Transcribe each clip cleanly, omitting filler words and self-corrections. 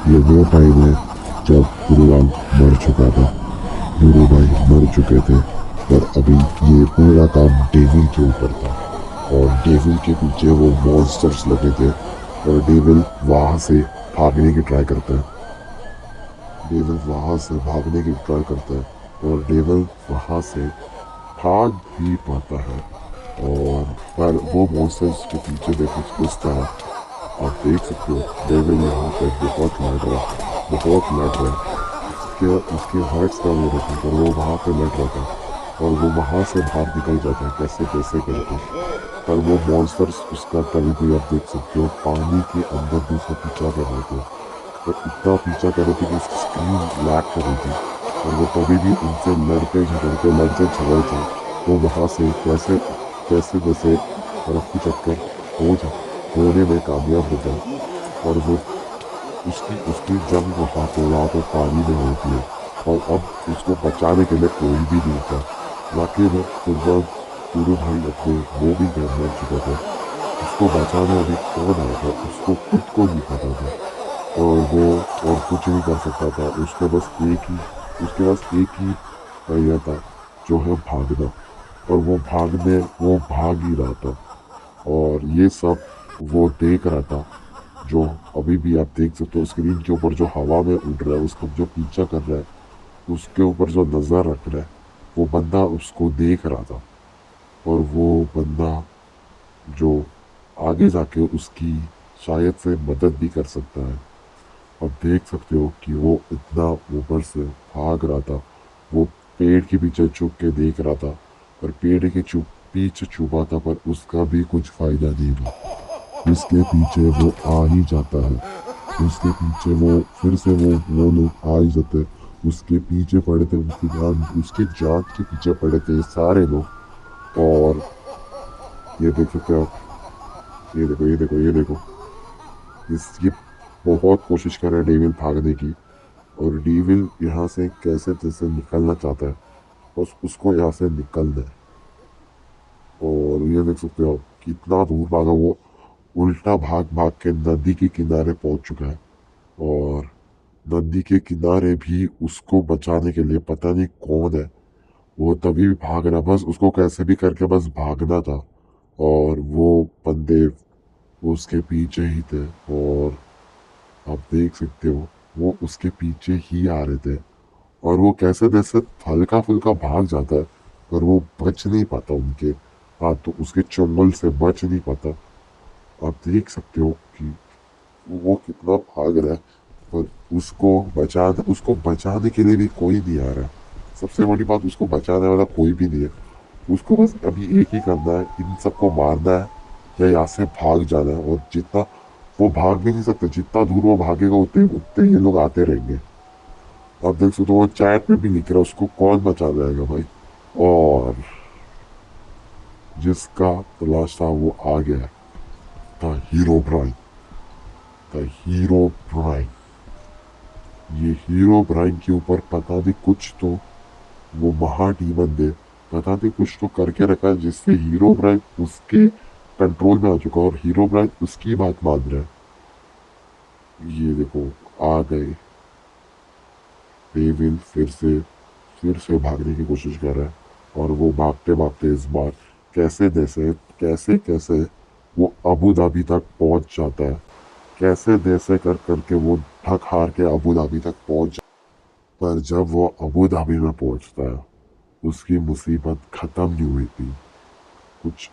ये वो टाइम है जब गुरुलाल मर चुका था। गुरु भाई मर चुके थे, पर अभी ये पूरा काम डेविल के ऊपर था और डेविल के पीछे वो मॉन्स्टर्स लगे थे और डेविल वहां से भागने की ट्राई करता है। डेविल वहां से भागने की ट्राई करता है और डेविल वहां से भाग भी पाता है। और पर वो मॉन्स्टर्स के पीछे देखो किस तरह आप देख सकते हो डेविल यहाँ पे बहुत लड़ रहा है, बहुत लड़ रहा है। उसके उसके हार्ट्स का वो देखो पर वो वहाँ पे लड़ रहा था और वो वहाँ से बाहर निकल जाता है कैसे कैसे करके। पर वो मॉन्स्टर्स उसका तभी भी आप देख सकते हो पानी के अंदर भी उसका पीछा कर रहे थे और इतना पीछा कर रहे थे कि उसकी स्क्रीन लैग कर रही थी और वो तभी भी उनसे लड़ते झगड़ते वो वहाँ से कैसे कैसे जैसे बर्फ की चक्कर हो जा होने में कामयाब हो जाए। और वो उसकी उसकी जंग वहाँ पे पानी में होती है और अब उसको बचाने के लिए कोई भी नहीं था। वाकई में जब गुरु भाई अपने वो भी घर मर चुका था, उसको बचाने अभी कौन आया था उसको खुद को नहीं पता था और वो और कुछ नहीं कर सकता था। उसको बस एक ही उसके पास एक ही पहिया था जो है भागना और वो भाग ही रहा था और ये सब वो देख रहा था। जो अभी भी आप देख सकते हो स्क्रीन के ऊपर जो हवा में उड़ रहा है उसका जो पीछा कर रहा है उसके ऊपर जो नजर रख रहा है वो बंदा उसको देख रहा था और वो बंदा जो आगे जाके उसकी शायद से मदद भी कर सकता है। अब देख सकते हो कि वो इतना ऊपर से भाग रहा था। वो पेड़ के पीछे छुप के देख रहा था पर पेड़ के पीछे छुपा था पर उसका भी कुछ फायदा नहीं हुआ। उसके पीछे वो आ ही जाता है। उसके पीछे वो फिर से वो लोग आ ही जाते हैं। उसके पीछे पड़े थे उसके जान के पीछे पड़े थे ये सारे लोग। और ये देख सकते हो आप, ये देखो ये देखो ये देखो ये बहुत कोशिश कर रहा है डेविल भागने की और डेविल यहाँ से कैसे तैसे निकलना चाहता है। बस उसको यहाँ से निकलना है। और ये देख सकते हो आप कितना दूर भागा वो, उल्टा भाग भाग के नदी के किनारे पहुंच चुका है। और नदी के किनारे भी उसको बचाने के लिए पता नहीं कौन है, वो तभी भी भाग रहा, बस उसको कैसे भी करके बस भागना था। और वो बंदे उसके पीछे ही थे और आप देख सकते हो वो उसके पीछे ही आ रहे थे और वो कैसे जैसे हल्का फुल्का भाग जाता है पर वो बच नहीं पाता उनके हाथ, तो उसके चंगुल से बच नहीं पाता। आप देख सकते हो कि वो कितना भाग रहा है पर उसको बचाने के लिए भी कोई नहीं आ रहा। सबसे बड़ी बात उसको बचाने वाला कोई भी नहीं है। उसको बस अभी एक ही करना है, इन सबको मारना है या यहाँ से भाग जाना है। और जितना वो भाग भी नहीं सकते, जितना दूर वो भागेगा उतने उतने ये लोग आते रहेंगे। आप देख सकते हो वो चैट में भी लिख रहा है उसको कौन बचा जाएगा भाई। और जिसका तलाश था वो आ गया, the Herobrine. The Herobrine, ये हीरो ब्राइन के ऊपर पता नहीं कुछ तो वो महा डीमन ने पता नहीं कुछ तो करके रखा है जिससे हीरो ब्राइन उसके कंट्रोल में आ चुका है और हीरो ब्राइन उसकी बात मान रहा है। ये देखो आ गए डेविल, फिर से भागने की कोशिश कर रहा है और वो भागते भागते इस बार कैसे कैसे वो अबू धाबी तक पहुंच जाता है। कैसे जैसे कर करके वो थक हार के अबू धाबी तक पहुंच। पर जब वो अबू धाबी में पहुंचता है उसकी मुसीबत खत्म नहीं हुई थी। कुछ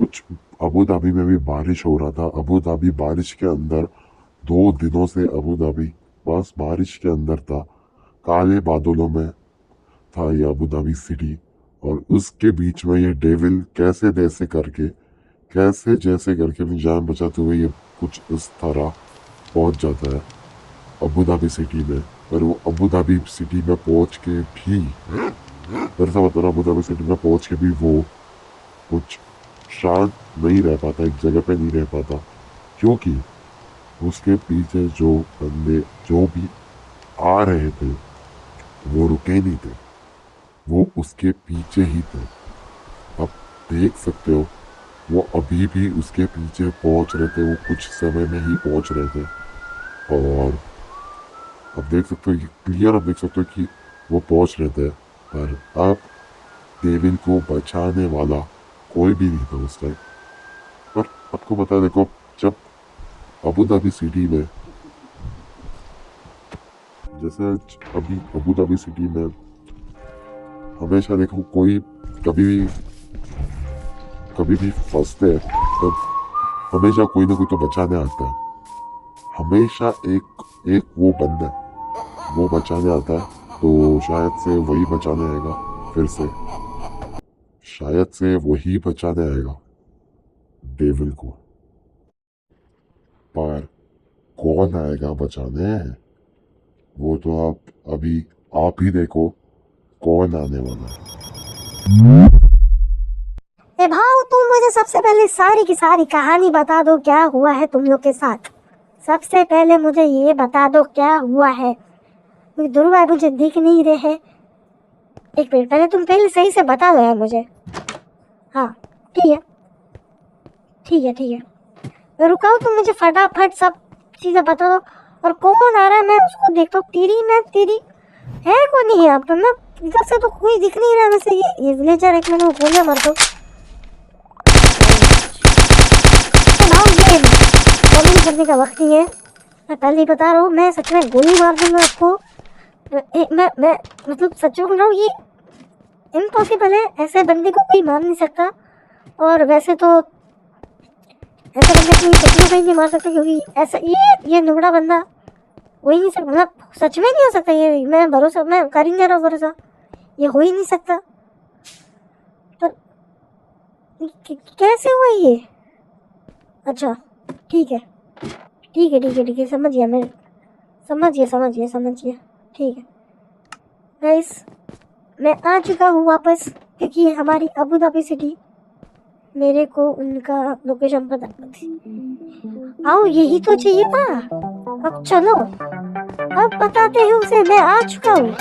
कुछ अबू धाबी में भी बारिश हो रहा था। अबू धाबी बारिश के अंदर 2 दिनों से अबू धाबी बस बारिश के अंदर था, काले बादलों में था ये अबू धाबी सिटी। और उसके बीच में ये डेविल कैसे जैसे करके अपनी जान बचाते हुए ये कुछ इस तरह पहुंच जाता है अबू धाबी सिटी में। पर वो अबू धाबी सिटी में पहुंच के भी दरअसल बता अबू धाबी सिटी में पहुंच के भी वो कुछ शांत नहीं रह पाता, एक जगह पे नहीं रह पाता, क्योंकि उसके पीछे जो बंदे जो भी आ रहे थे वो रुके नहीं थे, वो उसके पीछे ही थे। आप देख सकते हो वो अभी भी उसके पीछे पहुंच रहे थे, वो कुछ समय में ही पहुंच रहे थे। और अब देख सकते हो, क्लियर आप देख सकते हो कि वो पहुंच रहे थे, पर अब डेविल को बचाने वाला कोई भी नहीं था उस टाइम। पर आपको पता है, देखो, जब अबू धाबी सिटी में, जैसे अभी अबू धाबी सिटी में हमेशा देखो कोई कभी भी फंसते हैं तब हमेशा कोई ना कोई तो बचाने आता है। हमेशा एक एक वो बंदा वो बचाने आता है, तो शायद से वही बचाने आएगा फिर से, शायद से वही बचाने आएगा डेविल को। पर कौन आएगा बचाने, वो तो आप ही देखो कौन आने वाला है। ए भाव, तुम मुझे सबसे पहले सारी की सारी कहानी बता दो, क्या हुआ है तुम लोग के साथ। सबसे पहले मुझे ये बता दो क्या हुआ है, क्योंकि ध्रुव भाई मुझे दिख नहीं रहे हैं। एक मिनट, पहले तुम पहले सही से बता दो यार मुझे। हाँ ठीक है ठीक है ठीक है, मैं रुका हूँ, तुम मुझे फटाफट सब चीज़ें बता दो। और कौन आ रहा है मैं उसको देखता हूँ। तेरी है कौन नहीं है अब तो, मैं इधर से तो कोई दिख नहीं रहा। वैसे ये विलेजर, एक मैंने गोलियाँ मार दो। कॉमेडी करने का वक्त नहीं है, मैं पहले ही बता रहा हूँ। मैं सच में गोली मार दूंगा आपको। मैं मतलब सच में बोल रहा हूँ, ये इम्पॉसिबल है। ऐसे बंदे को कोई मार नहीं सकता। और वैसे तो ऐसे बंदे को सच में कोई नहीं मार सकता, क्योंकि ऐसा ये नुबड़ा बंदा हो ही नहीं सकता। मतलब सच में नहीं हो सकता ये। मैं कर ही नहीं रहा भरोसा, ये हो ही नहीं सकता। पर कैसे हुआ ये? अच्छा ठीक है ठीक है ठीक है ठीक है, समझ गया मैं, समझिए ठीक है गाइस, मैं आ चुका हूँ वापस, क्योंकि हमारी अबू धाबी सिटी मेरे को उनका लोकेशन पता थी। आओ, यही तो चाहिए था। अब चलो, अब बताते हैं उसे मैं आ चुका हूँ।